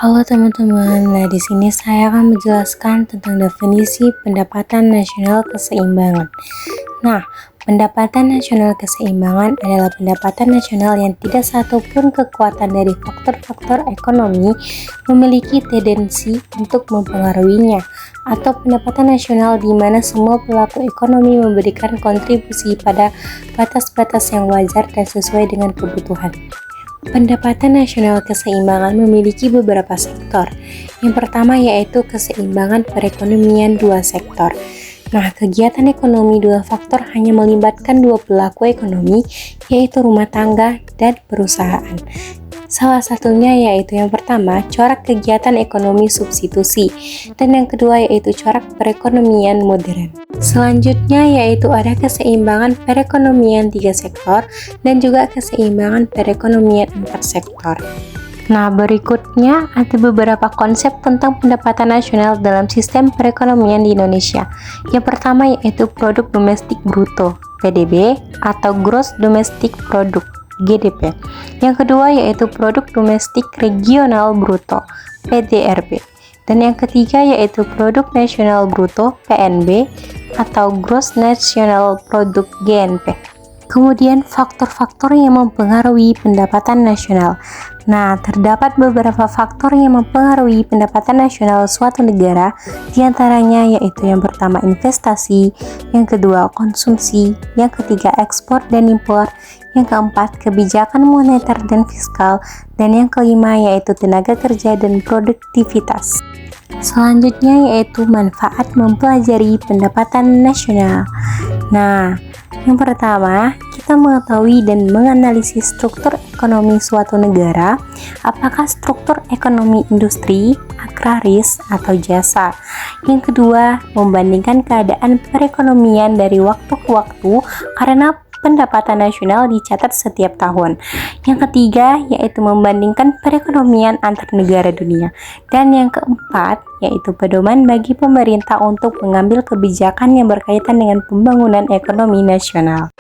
Halo teman-teman, nah di sini saya akan menjelaskan tentang definisi pendapatan nasional keseimbangan. Nah, pendapatan nasional keseimbangan adalah pendapatan nasional yang tidak satupun kekuatan dari faktor-faktor ekonomi memiliki tendensi untuk mempengaruhinya, atau pendapatan nasional di mana semua pelaku ekonomi memberikan kontribusi pada batas-batas yang wajar dan sesuai dengan kebutuhan. Pendapatan nasional keseimbangan memiliki beberapa sektor. Yang pertama yaitu keseimbangan perekonomian dua sektor. Nah, kegiatan ekonomi dua faktor hanya melibatkan dua pelaku ekonomi, yaitu rumah tangga dan perusahaan. Salah satunya yaitu yang pertama, corak kegiatan ekonomi substitusi, dan yang kedua yaitu corak perekonomian modern. Selanjutnya yaitu ada keseimbangan perekonomian tiga sektor dan juga keseimbangan perekonomian empat sektor. Nah, berikutnya ada beberapa konsep tentang pendapatan nasional dalam sistem perekonomian di Indonesia. Yang pertama yaitu produk domestik bruto, PDB, atau gross domestic product, GDP. Yang kedua yaitu produk domestik regional bruto, PDRB. Dan yang ketiga yaitu produk nasional bruto, PNB, atau gross national product, GNP. Kemudian faktor-faktor yang mempengaruhi pendapatan nasional. Nah, terdapat beberapa faktor yang mempengaruhi pendapatan nasional suatu negara, diantaranya yaitu yang pertama investasi, yang kedua konsumsi, yang ketiga ekspor dan impor, yang keempat kebijakan moneter dan fiskal, dan yang kelima yaitu tenaga kerja dan produktivitas. Selanjutnya yaitu manfaat mempelajari pendapatan nasional. Nah, yang pertama, kita mengetahui dan menganalisis struktur ekonomi suatu negara, apakah struktur ekonomi industri, agraris, atau jasa. Yang kedua, membandingkan keadaan perekonomian dari waktu ke waktu karena pendapatan nasional dicatat setiap tahun. Yang ketiga, yaitu membandingkan perekonomian antar negara dunia. Dan yang keempat, yaitu pedoman bagi pemerintah untuk mengambil kebijakan yang berkaitan dengan pembangunan ekonomi nasional.